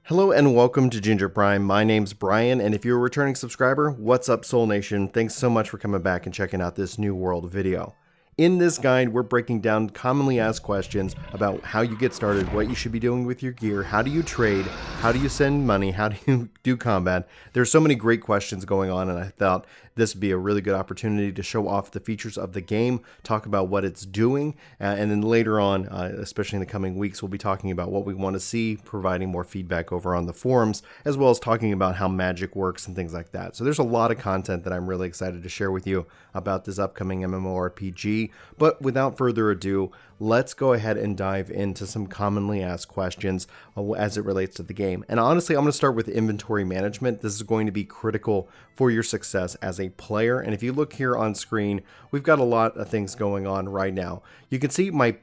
Hello and welcome to Ginger Prime. My name's Brian, and if you're a returning subscriber, what's up, Soul Nation? Thanks so much for coming back and checking out this New World video. In this guide, we're breaking down commonly asked questions about how you get started, what you should be doing with your gear, how do you trade, how do you send money, how do you do combat. There's so many great questions going on, and I thought this would be a really good opportunity to show off the features of the game, talk about what it's doing, and then later on, especially in the coming weeks, we'll be talking about what we want to see, providing more feedback over on the forums, as well as talking about how magic works and things like that. So there's a lot of content that I'm really excited to share with you about this upcoming MMORPG. But without further ado, let's go ahead and dive into some commonly asked questions as it relates to the game. And honestly, I'm going to start with inventory management. This is going to be critical for your success as a player. And if you look here on screen, we've got a lot of things going on right now. You can see my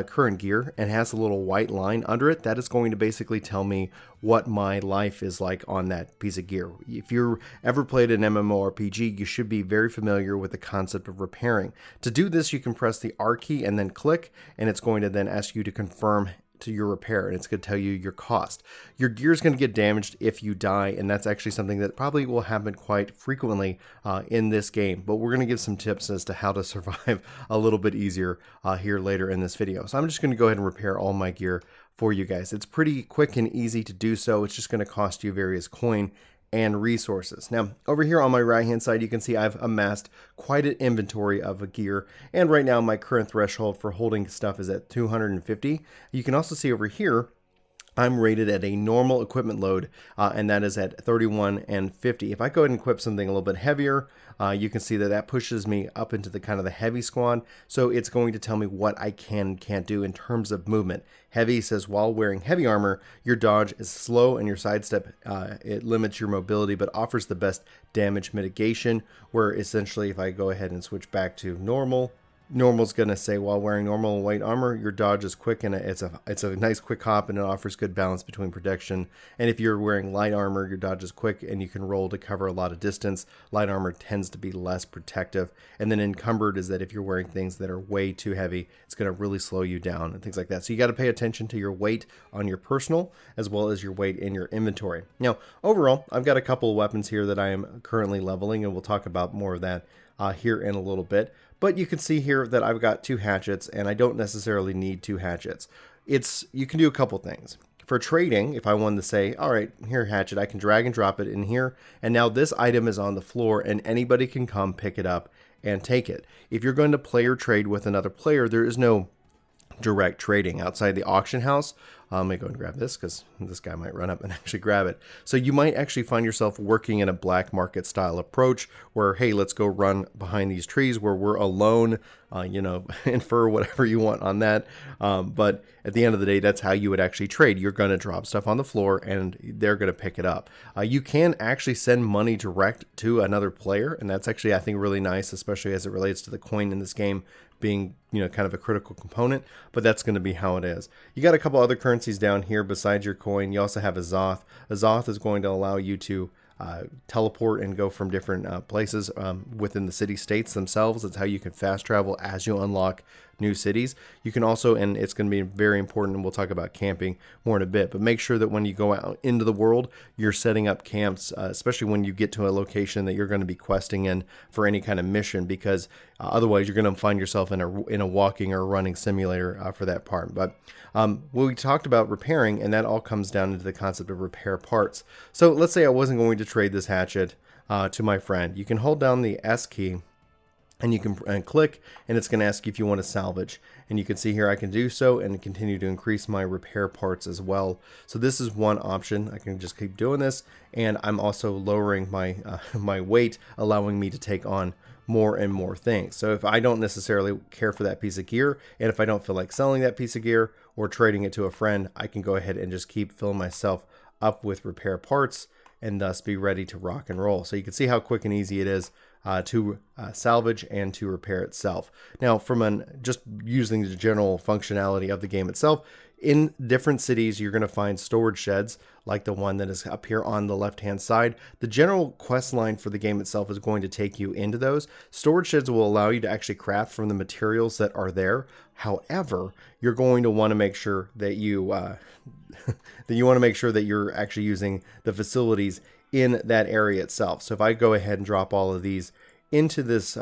current gear and has a little white line under it. That is going to basically tell me what my life is like on that piece of gear. If you've ever played an MMORPG, you should be very familiar with the concept of repairing. To do this, you can press the R key and then click, and it's going to then ask you to confirm to your repair, and it's going to tell you your cost. Your gear is going to get damaged if you die, and that's actually something that probably will happen quite frequently in this game, but we're going to give some tips as to how to survive a little bit easier here later in this video. So I'm just going to go ahead and repair all my gear for you guys. It's pretty quick and easy to do so. It's just going to cost you various coin and resources. Now, over here on my right hand side, you can see I've amassed quite an inventory of a gear, and right now my current threshold for holding stuff is at 250. You can also see over here I'm rated at a normal equipment load, and that is at 31 and 50. If I go ahead and equip something a little bit heavier, you can see that that pushes me up into the kind of the heavy squad. So it's going to tell me what I can and can't do in terms of movement. Heavy says while wearing heavy armor, your dodge is slow and your sidestep, it limits your mobility, but offers the best damage mitigation, where essentially if I go ahead and switch back to normal, Normal's going to say while wearing normal and white armor, your dodge is quick and it's a nice quick hop, and it offers good balance between protection. And if you're wearing light armor, your dodge is quick and you can roll to cover a lot of distance. Light armor tends to be less protective. And then encumbered is that if you're wearing things that are way too heavy, it's going to really slow you down and things like that. So you got to pay attention to your weight on your personal as well as your weight in your inventory. Now, overall, I've got a couple of weapons here that I am currently leveling, and we'll talk about more of that here in a little bit. But you can see here that I've got 2 hatchets, and I don't necessarily need 2 hatchets. You can do a couple things. For trading, if I wanted to say, all right, here hatchet, I can drag and drop it in here, and now this item is on the floor and anybody can come pick it up and take it. If you're going to play or trade with another player, there is no direct trading outside the auction house. Let me go and grab this because this guy might run up and actually grab it. So you might actually find yourself working in a black market style approach where, hey, let's go run behind these trees where we're alone, infer whatever you want on that. But at the end of the day, that's how you would actually trade. You're going to drop stuff on the floor and they're going to pick it up. You can actually send money direct to another player, and that's actually, I think, really nice, especially as it relates to the coin in this game being, kind of a critical component, but that's going to be how it is. You got a couple other currencies down here besides your coin. You also have a Zoth. A Zoth is going to allow you to teleport and go from different places within the city states themselves. That's how you can fast travel as you unlock new cities. You can also, and it's going to be very important, and we'll talk about camping more in a bit, but make sure that when you go out into the world, you're setting up camps, especially when you get to a location that you're going to be questing in for any kind of mission, because otherwise you're going to find yourself in a walking or running simulator for that part. But we talked about repairing, and that all comes down into the concept of repair parts. So let's say I wasn't going to trade this hatchet to my friend. You can hold down the S key and you can click, and it's going to ask you if you want to salvage. And you can see here I can do so and continue to increase my repair parts as well. So this is one option. I can just keep doing this, and I'm also lowering my my weight, allowing me to take on more and more things. So if I don't necessarily care for that piece of gear, and if I don't feel like selling that piece of gear or trading it to a friend, I can go ahead and just keep filling myself up with repair parts and thus be ready to rock and roll. So you can see how quick and easy it is to salvage and to repair itself. Now, from just using the general functionality of the game itself, In different cities, you're going to find storage sheds like the one that is up here on the left-hand side. The general quest line for the game itself is going to take you into those. Storage sheds will allow you to actually craft from the materials that are there. However, you're going to want to make sure that you that you're actually using the facilities in that area itself. So if I go ahead and drop all of these into this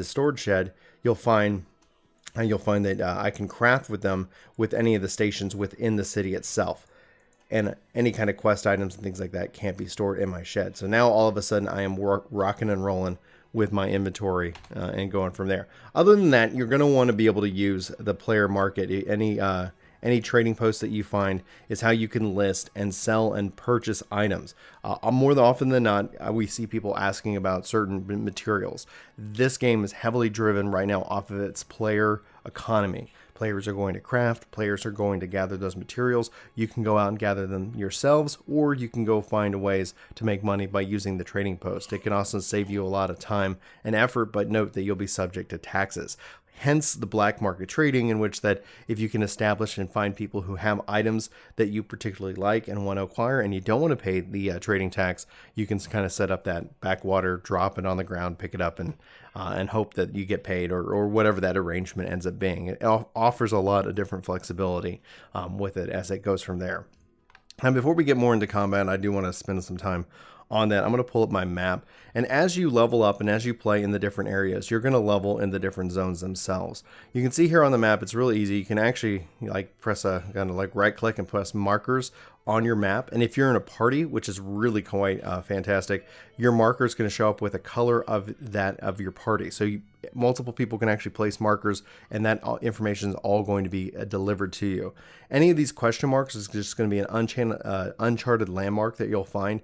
storage shed, you'll find that I can craft with them with any of the stations within the city itself. And any kind of quest items and things like that can't be stored in my shed. So now all of a sudden I am rocking and rolling with my inventory and going from there. Other than that, you're going to want to be able to use the player market. Any trading posts that you find is how you can list and sell and purchase items. More often than not, we see people asking about certain materials. This game is heavily driven right now off of its player economy. Players are going to craft, players are going to gather those materials. You can go out and gather them yourselves, or you can go find ways to make money by using the trading post. It can also save you a lot of time and effort, but note that you'll be subject to taxes. Hence the black market trading, in which that if you can establish and find people who have items that you particularly like and want to acquire, and you don't want to pay the trading tax, you can kind of set up that backwater, drop it on the ground, pick it up, and hope that you get paid, or whatever that arrangement ends up being. It offers a lot of different flexibility with it as it goes from there. And before we get more into combat, I do want to spend some time on that. I'm going to pull up my map, and as you level up and as you play in the different areas, you're going to level in the different zones themselves. You can see here on the map, it's really easy. You can actually press a kind of right click and press markers on your map, and if you're in a party, which is really quite fantastic, your marker is going to show up with a color of your party. So multiple people can actually place markers, and that information is all going to be delivered to you. Any of these question marks is just going to be an uncharted landmark that you'll find.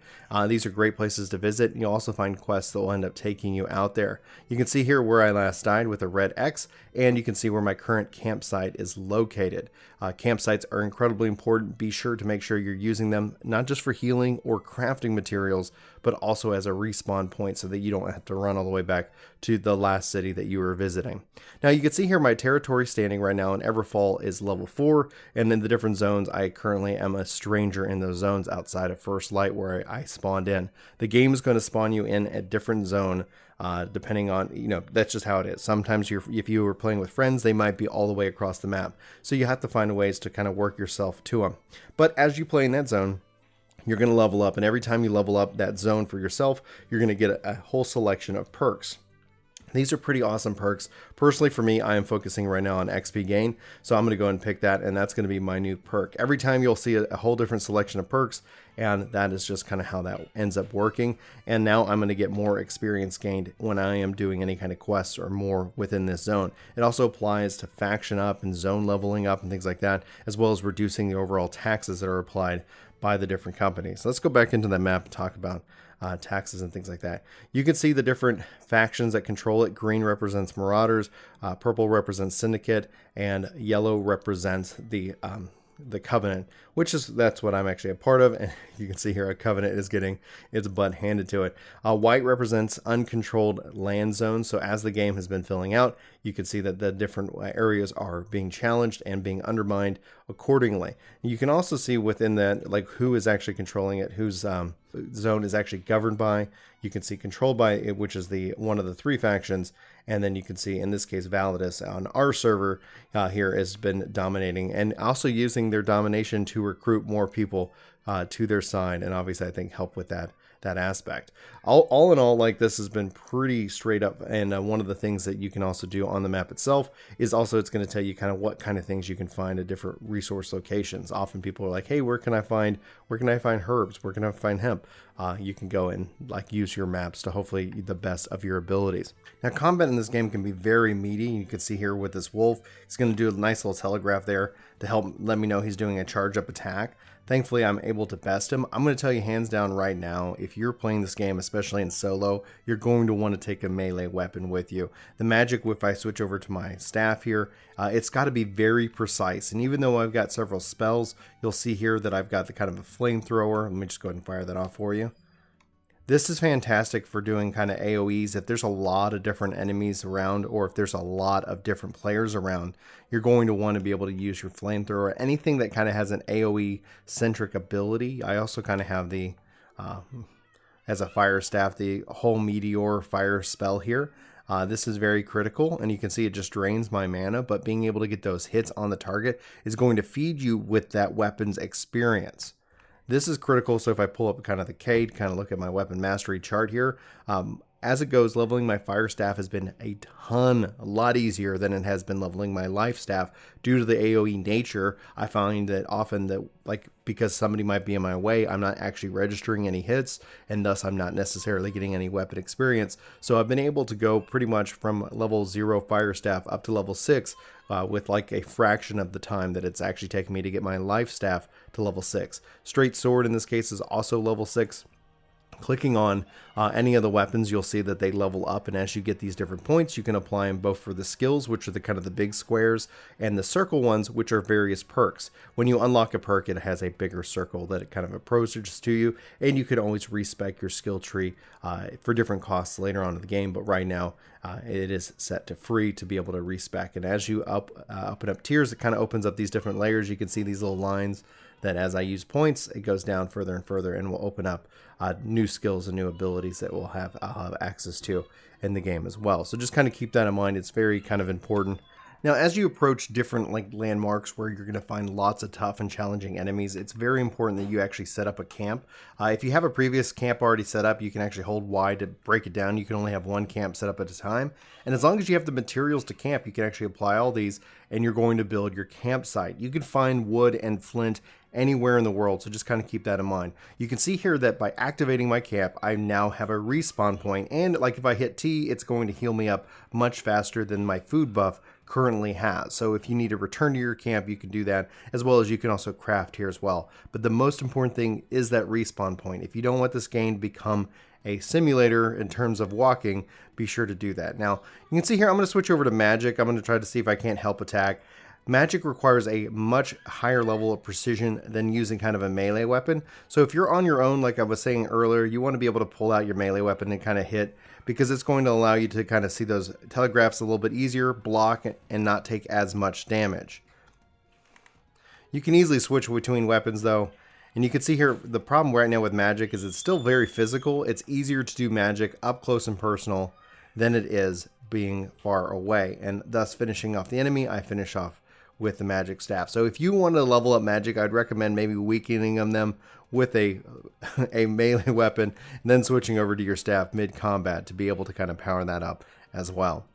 These are great places to visit. You'll also find quests that will end up taking you out there. You can see here where I last died with a red X, and you can see where my current campsite is located. Campsites are incredibly important. Be sure to make sure you're using them not just for healing or crafting materials, but also as a respawn point so that you don't have to run all the way back to the last city that you were visiting. Now you can see here my territory standing right now in Everfall is level 4, and in the different zones I currently am a stranger in those zones outside of First Light where I spawned in. The game is going to spawn you in a different zone depending on, that's just how it is. Sometimes if you were playing with friends, they might be all the way across the map. So you have to find ways to kind of work yourself to them. But as you play in that zone, you're going to level up, and every time you level up that zone for yourself, you're going to get a whole selection of perks. These are pretty awesome perks. Personally, for me, I am focusing right now on XP gain, so I'm going to go and pick that, and that's going to be my new perk. Every time you'll see a whole different selection of perks, and that is just kind of how that ends up working. And now I'm going to get more experience gained when I am doing any kind of quests or more within this zone. It also applies to faction up and zone leveling up and things like that, as well as reducing the overall taxes that are applied by the different companies. So let's go back into the map and talk about taxes and things like that. You can see the different factions that control it. Green represents Marauders, purple represents Syndicate, and yellow represents the Covenant, that's what I'm actually a part of. And you can see here a Covenant is getting its butt handed to it. White represents uncontrolled land zones. So as the game has been filling out, you can see that the different areas are being challenged and being undermined accordingly. You can also see within that, who is actually controlling it, whose zone is actually governed by. You can see controlled by it, which is one of the 3 factions. And then you can see, in this case, Validus on our server here has been dominating, and also using their domination to recruit more people to their side, and obviously I think help with that aspect. All in all, this has been pretty straight up, and one of the things that you can also do on the map itself is also it's going to tell you kind of what kind of things you can find at different resource locations. Often people are like, hey, where can I find herbs? Where can I find hemp? You can go and use your maps to hopefully the best of your abilities. Now, combat in this game can be very meaty. You can see here with this wolf, he's going to do a nice little telegraph there to help let me know he's doing a charge up attack. Thankfully, I'm able to best him. I'm going to tell you hands down right now, if you're playing this game, especially in solo, you're going to want to take a melee weapon with you. The magic, if I switch over to my staff here, it's got to be very precise. And even though I've got several spells, you'll see here that I've got the kind of a flamethrower. Let me just go ahead and fire that off for you. This is fantastic for doing kind of AoEs. If there's a lot of different enemies around, or if there's a lot of different players around, you're going to want to be able to use your flamethrower. Anything that kind of has an AoE centric ability. I also kind of have the, as a fire staff, the whole meteor fire spell here. This is very critical, and you can see it just drains my mana, but being able to get those hits on the target is going to feed you with that weapon's experience. This is critical, so if I pull up kind of the K to kind of look at my weapon mastery chart here, as it goes, leveling my fire staff has been a lot easier than it has been leveling my life staff. Due to the AoE nature, I find that often that, like, because somebody might be in my way, I'm not actually registering any hits, and thus I'm not necessarily getting any weapon experience. So I've been able to go pretty much from level 0 fire staff up to level 6 with like a fraction of the time that it's actually taken me to get my life staff to level 6. Straight sword in this case is also level 6. Clicking on any of the weapons, you'll see that they level up, and as you get these different points, you can apply them both for the skills, which are the kind of the big squares, and the circle ones, which are various perks. When you unlock a perk, it has a bigger circle that it kind of approaches to you, and you can always respec your skill tree for different costs later on in the game, but right now it is set to free to be able to respec. And as you up and up tiers, it kind of opens up these different layers. You can see these little lines that as I use points, it goes down further and further, and will open up new skills and new abilities that I'll have access to in the game as well. So just kind of keep that in mind. It's very kind of important. Now, as you approach different like landmarks where you're going to find lots of tough and challenging enemies, it's very important that you actually set up a camp. If you have a previous camp already set up, you can actually hold Y to break it down. You can only have one camp set up at a time. And as long as you have the materials to camp, you can actually apply all these, and you're going to build your campsite. You can find wood and flint anywhere in the world, so just kind of keep that in mind. You can see here that by activating my camp, I now have a respawn point, and like if I hit T, it's going to heal me up much faster than my food buff currently has. So if you need to return to your camp, you can do that, as well as you can also craft here as well. But the most important thing is that respawn point. If you don't want this game to become a simulator in terms of walking, be sure to do that. Now, you can see here, I'm going to switch over to magic. I'm going to try to see if I can't help attack. Magic requires a much higher level of precision than using kind of a melee weapon. So if you're on your own, like I was saying earlier, you want to be able to pull out your melee weapon and kind of hit, because it's going to allow you to kind of see those telegraphs a little bit easier, block, and not take as much damage. You can easily switch between weapons though. And you can see here, the problem right now with magic is it's still very physical. It's easier to do magic up close and personal than it is being far away. And thus finishing off the enemy, I finish off with the magic staff. So if you want to level up magic, I'd recommend maybe weakening them with a melee weapon, and then switching over to your staff mid-combat to be able to kind of power that up as well.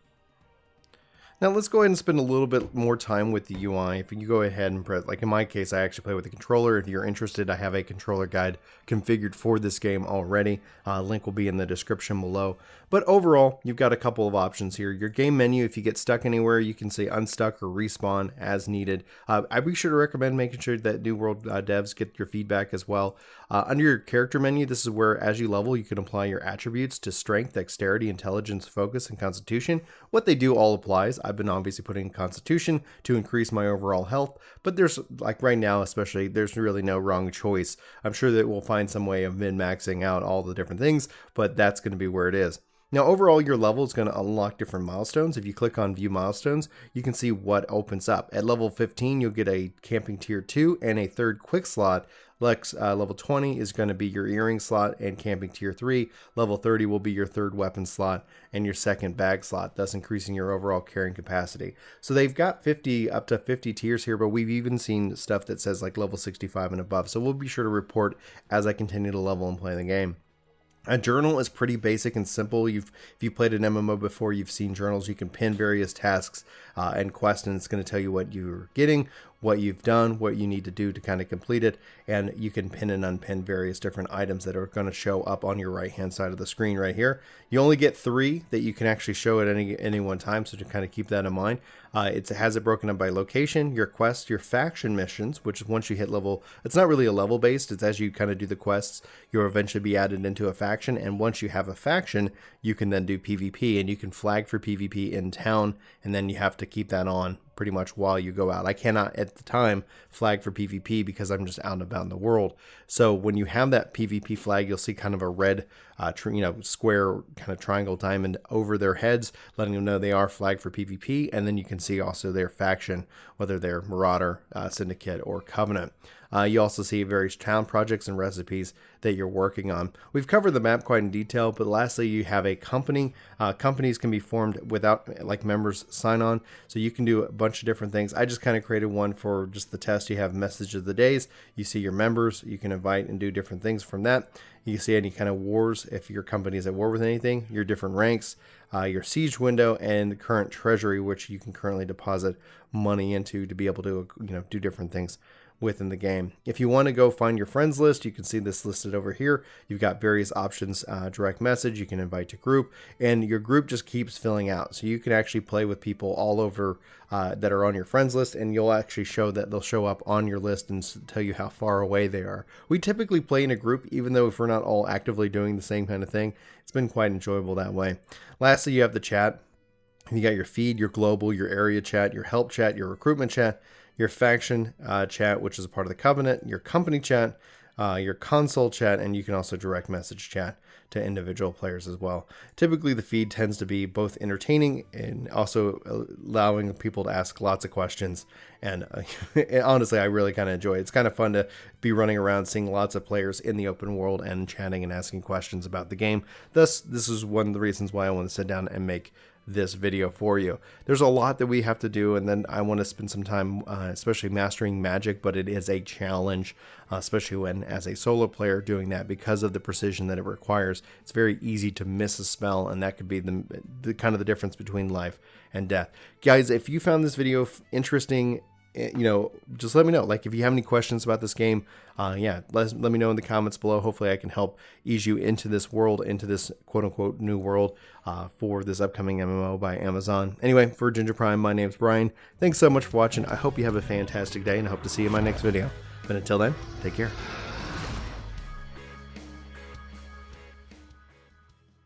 Now let's go ahead and spend a little bit more time with the UI. If you go ahead and press, like in my case, I actually play with the controller. If you're interested, I have a controller guide configured for this game already. Link will be in the description below. But overall, you've got a couple of options here. Your game menu, if you get stuck anywhere, you can say unstuck or respawn as needed. I'd be sure to recommend making sure that New World devs get your feedback as well. Under your character menu, this is where as you level, you can apply your attributes to strength, dexterity, intelligence, focus, and constitution. What they do all applies. I've been obviously putting constitution to increase my overall health, but there's, like right now especially, there's really no wrong choice. I'm sure that we'll find some way of min-maxing out all the different things, but that's going to be where it is. Now overall, your level is going to unlock different milestones. If you click on view milestones, you can see what opens up. At level 15, you'll get a camping tier 2 and a third quick slot. Level 20 is going to be your earring slot and camping tier 3. Level 30 will be your third weapon slot and your second bag slot, thus increasing your overall carrying capacity. So they've got 50 up to 50 tiers here, but we've even seen stuff that says like level 65 and above. So we'll be sure to report as I continue to level and play the game. A journal is pretty basic and simple. If you played an MMO before, you've seen journals. You can pin various tasks and quests, and it's going to tell you what you're getting, what you've done, what you need to do to kind of complete it, and you can pin and unpin various different items that are going to show up on your right hand side of the screen right here. You only get 3 that you can actually show at any one time, so to kind of keep that in mind. It has it broken up by location, your quests, your faction missions, which once you hit level, it's not really a level based, it's as you kind of do the quests, you'll eventually be added into a faction, and once you have a faction, you can then do PvP, and you can flag for PvP in town, and then you have to keep that on pretty much while you go out. I cannot at the time flag for PvP because I'm just out and about in the world. So when you have that PvP flag, you'll see kind of a red square kind of triangle diamond over their heads, letting them know they are flagged for PvP. And then you can see also their faction, whether they're Marauder, Syndicate, or Covenant. You also see various town projects and recipes that you're working on. We've covered the map quite in detail, but lastly, you have a company. Companies can be formed without like members sign on, so you can do a bunch of different things. I just kind of created one for just the test. You have message of the days. You see your members. You can invite and do different things from that. You see any kind of wars if your company is at war with anything, your different ranks, your siege window, and current treasury, which you can currently deposit money into to be able to do different things within the game. If you want to go find your friends list, you can see this listed over here. You've got various options, direct message, you can invite to group, and your group just keeps filling out. So you can actually play with people all over that are on your friends list, and you'll actually show that they'll show up on your list and tell you how far away they are. We typically play in a group, even though if we're not all actively doing the same kind of thing. It's been quite enjoyable that way. Lastly, you have the chat. You got your feed, your global, your area chat, your help chat, your recruitment chat, your faction chat, which is a part of the Covenant, your company chat, your console chat, and you can also direct message chat to individual players as well. Typically, the feed tends to be both entertaining and also allowing people to ask lots of questions. And honestly, I really kind of enjoy it. It's kind of fun to be running around, seeing lots of players in the open world and chatting and asking questions about the game. Thus, this is one of the reasons why I want to sit down and make this video for you. There's a lot that we have to do, and then I want to spend some time especially mastering magic, but it is a challenge, especially when as a solo player doing that, because of the precision that it requires. It's very easy to miss a spell, and that could be the kind of the difference between life and death. Guys, if you found this video interesting, just let me know. Like, if you have any questions about this game, let me know in the comments below. Hopefully I can help ease you into this world, into this quote-unquote new world for this upcoming MMO by Amazon. Anyway, for Ginger Prime, my name's Brian. Thanks so much for watching. I hope you have a fantastic day, and I hope to see you in my next video. But until then, take care.